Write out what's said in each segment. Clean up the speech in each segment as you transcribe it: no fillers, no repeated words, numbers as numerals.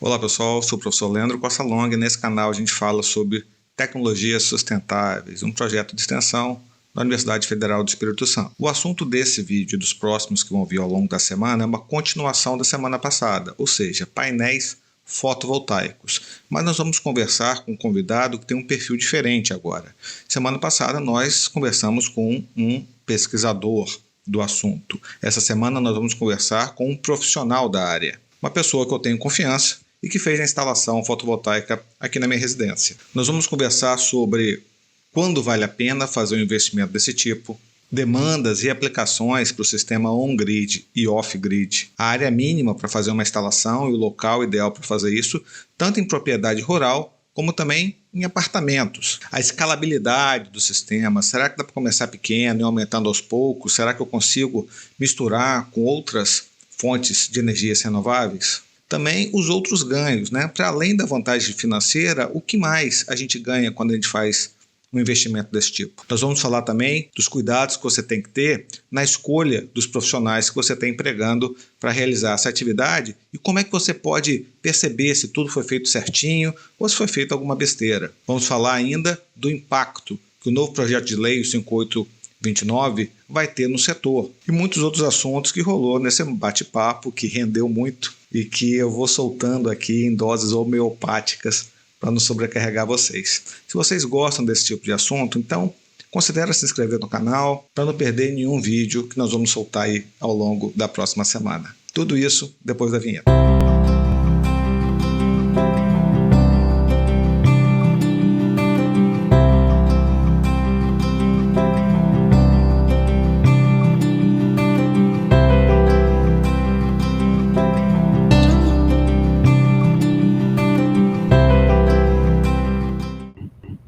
Olá pessoal, sou o professor Leandro Costa Long e nesse canal a gente fala sobre tecnologias sustentáveis, um projeto de extensão da Universidade Federal do Espírito Santo. O assunto desse vídeo e dos próximos que vão vir ao longo da semana é uma continuação da semana passada, ou seja, painéis fotovoltaicos. Mas nós vamos conversar com um convidado que tem um perfil diferente agora. Semana passada nós conversamos com um pesquisador do assunto. Essa semana nós vamos conversar com um profissional da área, uma pessoa que eu tenho confiança e que fez a instalação fotovoltaica aqui na minha residência. Nós vamos conversar sobre quando vale a pena fazer um investimento desse tipo, demandas e aplicações para o sistema on-grid e off-grid, a área mínima para fazer uma instalação e o local ideal para fazer isso, tanto em propriedade rural como também em apartamentos. A escalabilidade do sistema, será que dá para começar pequeno e aumentando aos poucos? Será que eu consigo misturar com outras fontes de energias renováveis? Também os outros ganhos, né? Para além da vantagem financeira, o que mais a gente ganha quando a gente faz um investimento desse tipo? Nós vamos falar também dos cuidados que você tem que ter na escolha dos profissionais que você está empregando para realizar essa atividade e como é que você pode perceber se tudo foi feito certinho ou se foi feito alguma besteira. Vamos falar ainda do impacto que o novo projeto de lei, o 5829, vai ter no setor e muitos outros assuntos que rolou nesse bate-papo que rendeu muito e que eu vou soltando aqui em doses homeopáticas para não sobrecarregar vocês. Se vocês gostam desse tipo de assunto, então considere se inscrever no canal para não perder nenhum vídeo que nós vamos soltar aí ao longo da próxima semana. Tudo isso depois da vinheta.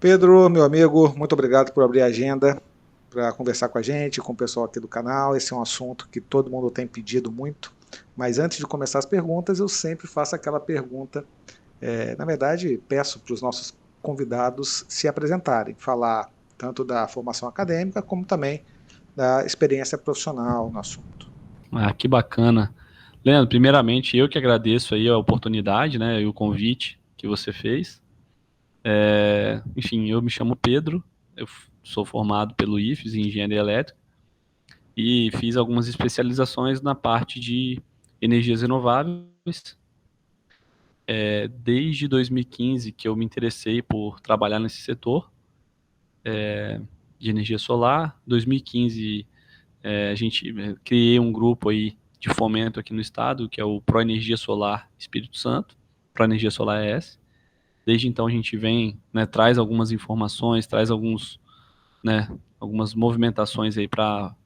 Pedro, meu amigo, muito obrigado por abrir a agenda para conversar com a gente, com o pessoal aqui do canal. Esse é um assunto que todo mundo tem pedido muito, mas antes de começar as perguntas, eu sempre faço aquela pergunta, na verdade, peço para os nossos convidados se apresentarem, falar tanto da formação acadêmica, como também da experiência profissional no assunto. Que bacana. Leandro, primeiramente, eu que agradeço aí a oportunidade, né, e o convite que você fez. Enfim, eu me chamo Pedro, eu sou formado pelo IFES em Engenharia Elétrica e fiz algumas especializações na parte de energias renováveis. Desde 2015 que eu me interessei por trabalhar nesse setor de energia solar. 2015 a gente criei um grupo aí de fomento aqui no estado, que é o Proenergia Solar Espírito Santo, Proenergia Solar ES. Desde então a gente vem, né, traz algumas informações, traz algumas movimentações aí para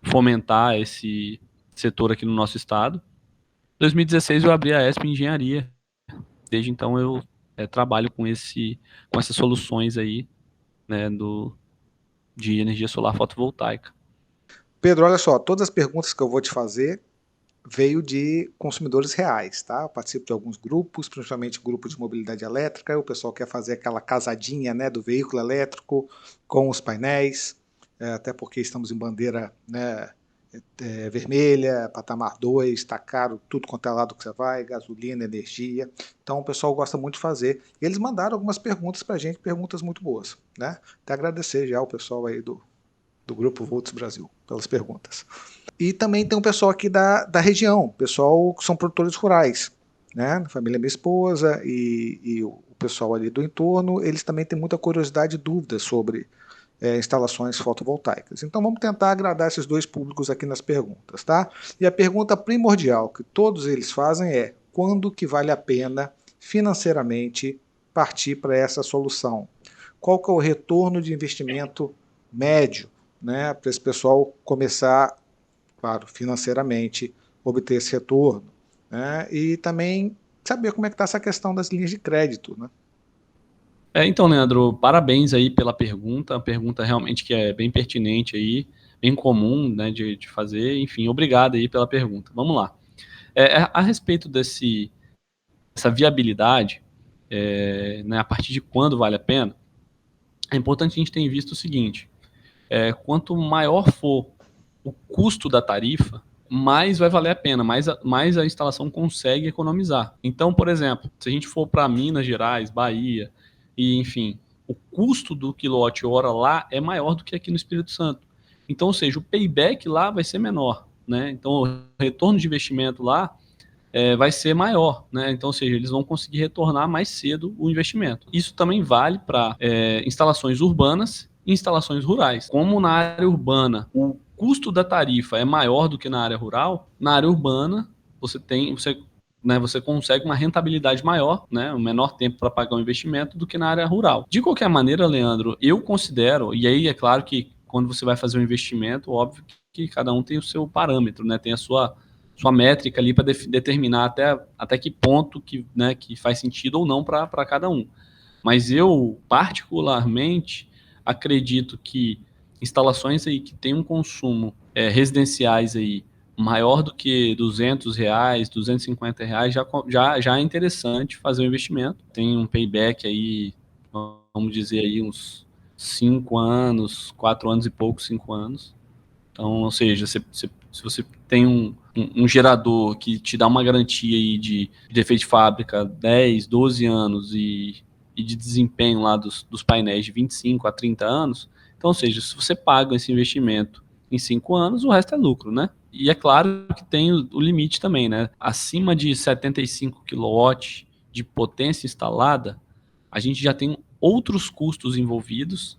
fomentar esse setor aqui no nosso estado. Em 2016 eu abri a ESP Engenharia. Desde então eu trabalho com essas soluções aí, né, de energia solar fotovoltaica. Pedro, olha só, todas as perguntas que eu vou te fazer veio de consumidores reais, tá? Eu participo de alguns grupos, principalmente grupo de mobilidade elétrica, o pessoal quer fazer aquela casadinha, né, do veículo elétrico com os painéis, até porque estamos em bandeira, né, vermelha, patamar 2, está caro, tudo quanto é lado que você vai, gasolina, energia, então o pessoal gosta muito de fazer. E eles mandaram algumas perguntas para a gente, perguntas muito boas, né? Até agradecer já o pessoal aí do Grupo Volts Brasil pelas perguntas. E também tem um pessoal aqui da região, pessoal que são produtores rurais, né? A família minha esposa e o pessoal ali do entorno, eles também têm muita curiosidade e dúvidas sobre instalações fotovoltaicas. Então vamos tentar agradar esses dois públicos aqui nas perguntas, tá? E a pergunta primordial que todos eles fazem é: quando que vale a pena financeiramente partir para essa solução? Qual que é o retorno de investimento médio, né, para esse pessoal começar, claro, financeiramente, obter esse retorno, né, e também saber como é que está essa questão das linhas de crédito, né? Então, Leandro, parabéns aí pela pergunta, a pergunta realmente que é bem pertinente aí, bem comum, né, de fazer, enfim, obrigado aí pela pergunta. Vamos lá. A respeito dessa viabilidade, né, a partir de quando vale a pena, é importante a gente ter visto o seguinte: quanto maior for o custo da tarifa, mais vai valer a pena, mais a instalação consegue economizar. Então, por exemplo, se a gente for para Minas Gerais, Bahia, e enfim, o custo do quilowatt-hora lá é maior do que aqui no Espírito Santo. Então, ou seja, o payback lá vai ser menor, né? Então, o retorno de investimento lá vai ser maior, né? Então, ou seja, eles vão conseguir retornar mais cedo o investimento. Isso também vale para instalações urbanas e instalações rurais. Como na área urbana o custo da tarifa é maior do que na área rural, na área urbana você consegue uma rentabilidade maior, né, um menor tempo para pagar o investimento do que na área rural. De qualquer maneira, Leandro, eu considero, e aí é claro que quando você vai fazer um investimento, óbvio que cada um tem o seu parâmetro, né, tem a sua métrica ali para determinar até que ponto que faz sentido ou não para cada um. Mas eu, particularmente, acredito que instalações aí que têm um consumo residenciais aí maior do que R$ 200, R$ 250, já é interessante fazer o investimento. Tem um payback aí, vamos dizer aí, uns 5 anos, 4 anos e pouco, 5 anos. Então, ou seja, se você tem um gerador que te dá uma garantia aí de defeito de fábrica 10, 12 anos e de desempenho lá dos painéis de 25 a 30 anos, então, ou seja, se você paga esse investimento em 5 anos, o resto é lucro, né? E é claro que tem o limite também, né? Acima de 75 kW de potência instalada, a gente já tem outros custos envolvidos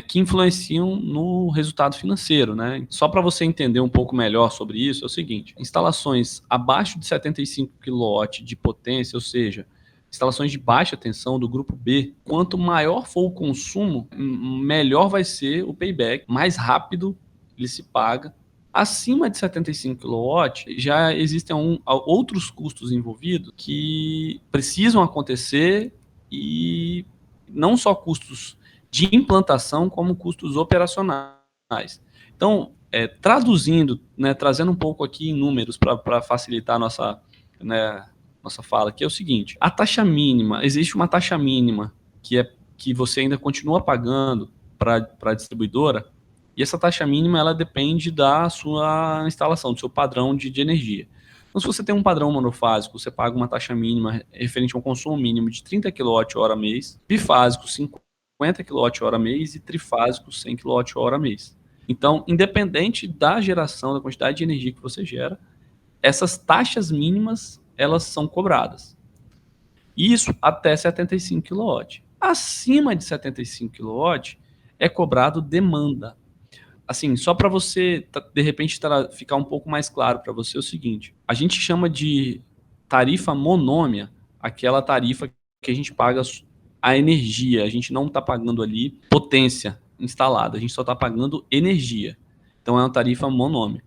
que influenciam no resultado financeiro, né? Só para você entender um pouco melhor sobre isso, é o seguinte: instalações abaixo de 75 kW de potência, ou seja, instalações de baixa tensão do grupo B, quanto maior for o consumo, melhor vai ser o payback, mais rápido ele se paga. Acima de 75 kW, já existem outros custos envolvidos que precisam acontecer, e não só custos de implantação, como custos operacionais. Então, traduzindo, né, trazendo um pouco aqui em números para facilitar a nossa fala, que é o seguinte: a taxa mínima, existe uma taxa mínima que você ainda continua pagando para a distribuidora, e essa taxa mínima ela depende da sua instalação, do seu padrão de energia. Então, se você tem um padrão monofásico, você paga uma taxa mínima referente a um consumo mínimo de 30 kWh mês, bifásico 50 kWh mês e trifásico 100 kWh mês. Então, independente da geração, da quantidade de energia que você gera, essas taxas mínimas elas são cobradas. Isso até 75 kW. Acima de 75 kW é cobrado demanda. Assim, só para você, de repente, ficar um pouco mais claro para você, é o seguinte: a gente chama de tarifa monômia aquela tarifa que a gente paga a energia, a gente não está pagando ali potência instalada, a gente só está pagando energia. Então é uma tarifa monômia.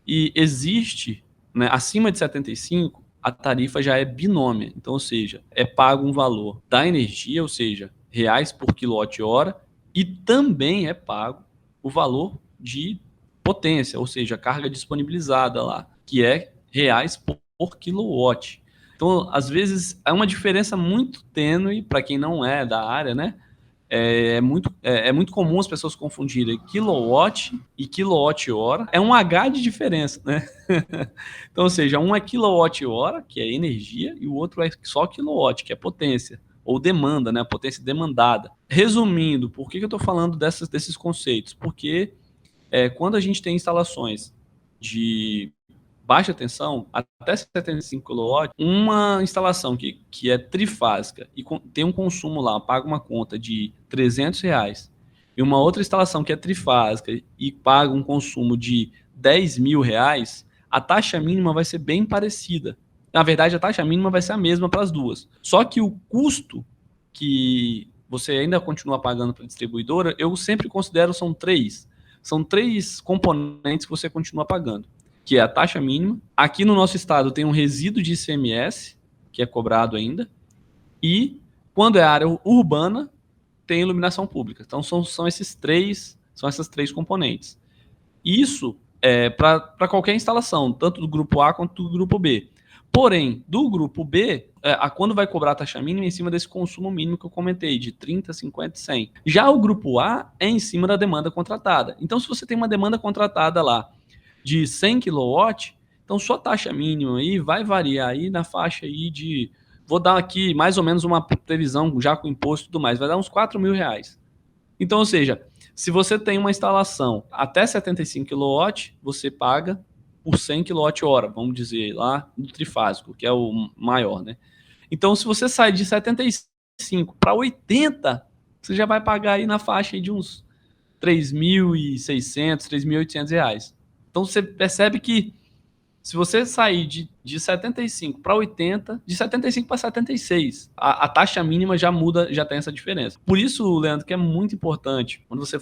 E existe, né, acima de 75, a tarifa já é binômia. Então, ou seja, é pago um valor da energia, ou seja, reais por quilowatt-hora, e também é pago o valor de potência, ou seja, a carga disponibilizada lá, que é reais por quilowatt. Então, às vezes, é uma diferença muito tênue para quem não é da área, né? É muito comum as pessoas confundirem kilowatt e quilowatt-hora. É um H de diferença, né? Então, ou seja, um é quilowatt-hora, que é energia, e o outro é só quilowatt, que é potência, ou demanda, né? Potência demandada. Resumindo, por que eu estou falando desses conceitos? Porque quando a gente tem instalações de baixa tensão, até 75 kW, uma instalação que é trifásica e tem um consumo lá, paga uma conta de R$ 300, e uma outra instalação que é trifásica e paga um consumo de R$ 10.000, a taxa mínima vai ser bem parecida. Na verdade, a taxa mínima vai ser a mesma para as duas. Só que o custo que você ainda continua pagando para a distribuidora, eu sempre considero são três. São três componentes que você continua pagando, que é a taxa mínima. Aqui no nosso estado tem um resíduo de ICMS, que é cobrado ainda, e quando é área urbana, tem iluminação pública. Então são essas três componentes. Isso é para qualquer instalação, tanto do grupo A quanto do grupo B. Porém, do grupo B, quando vai cobrar a taxa mínima em cima desse consumo mínimo que eu comentei, de 30, 50 e 100. Já o grupo A é em cima da demanda contratada. Então, se você tem uma demanda contratada lá de 100 kW, então sua taxa mínima aí vai variar aí na faixa aí de, vou dar aqui mais ou menos uma previsão já com imposto e tudo mais, vai dar uns R$ 4.000. Então, ou seja, se você tem uma instalação até 75 kW, você paga por 100 kWh, vamos dizer lá no trifásico, que é o maior, né? Então, se você sai de 75 para 80, você já vai pagar aí na faixa aí de uns R$ 3.600, R$ 3.800. Então, você percebe que se você sair de 75 para 80, de 75 para 76, a taxa mínima já muda, já tem essa diferença. Por isso, Leandro, que é muito importante, quando você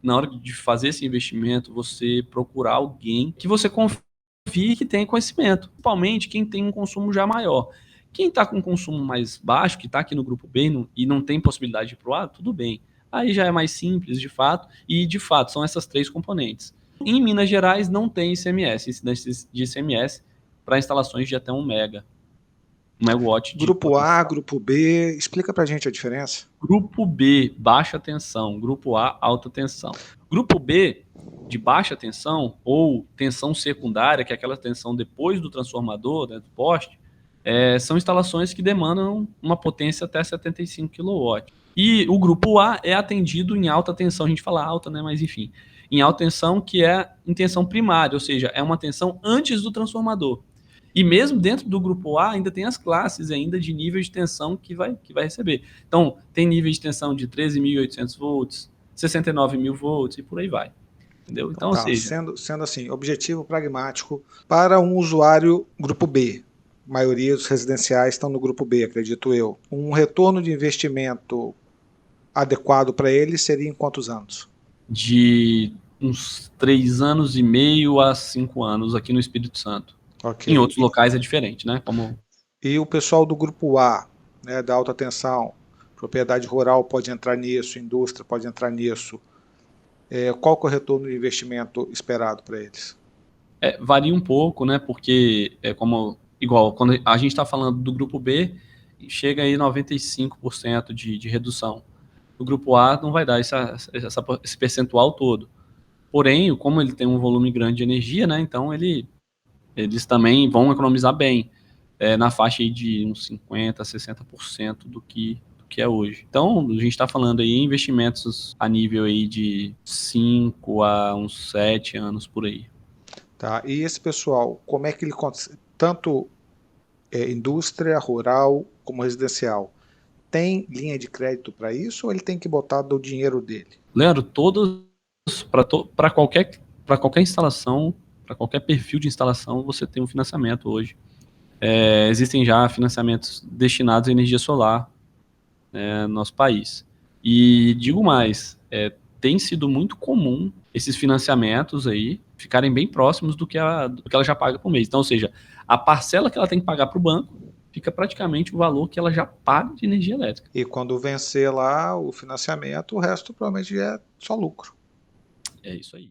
na hora de fazer esse investimento, você procurar alguém que você confie que tenha conhecimento, principalmente quem tem um consumo já maior. Quem está com um consumo mais baixo, que está aqui no grupo B e não tem possibilidade de ir para o A, tudo bem. Aí já é mais simples, de fato, e de fato são essas três componentes. Em Minas Gerais não tem ICMS, incidência de ICMS para instalações de até 1 megawatt de Grupo A, potencial. grupo B, explica pra gente a diferença. Grupo B, baixa tensão. Grupo A, alta tensão. Grupo B, de baixa tensão ou tensão secundária, que é aquela tensão depois do transformador, né, do poste, são instalações que demandam uma potência até 75 kW. E o grupo A é atendido em alta tensão, a gente fala alta, né, mas enfim, em alta tensão, que é em tensão primária, ou seja, é uma tensão antes do transformador. E mesmo dentro do grupo A, ainda tem as classes ainda de nível de tensão que vai receber. Então, tem nível de tensão de 13.800 volts, 69.000 volts e por aí vai. Entendeu? Então, ou Tá, seja... sendo assim, objetivo pragmático para um usuário grupo B. A maioria dos residenciais estão no grupo B, acredito eu. Um retorno de investimento adequado para ele seria em quantos anos? De uns 3 anos e meio a 5 anos aqui no Espírito Santo. Okay. Em outros locais é diferente, né? E o pessoal do grupo A, né, da alta tensão, propriedade rural pode entrar nisso, indústria pode entrar nisso. Qual que é o retorno de investimento esperado para eles? Varia um pouco, né? Porque igual quando a gente está falando do grupo B, chega aí 95% de redução. O grupo A não vai dar esse percentual todo. Porém, como ele tem um volume grande de energia, né? Então eles também vão economizar bem, na faixa aí de uns 50% a 60% do que é hoje. Então, a gente está falando aí em investimentos a nível aí de 5 a uns 7 anos por aí. Tá, e esse pessoal, como é que ele, tanto indústria, rural, como residencial, tem linha de crédito para isso ou ele tem que botar do dinheiro dele? Leandro, todos, para qualquer instalação, para qualquer perfil de instalação, você tem um financiamento hoje. Existem já financiamentos destinados à energia solar, no nosso país. E digo mais, tem sido muito comum esses financiamentos aí ficarem bem próximos do que ela já paga por mês. Então, ou seja, a parcela que ela tem que pagar para o banco fica praticamente o valor que ela já paga de energia elétrica. E quando vencer lá o financiamento, o resto provavelmente é só lucro. É isso aí.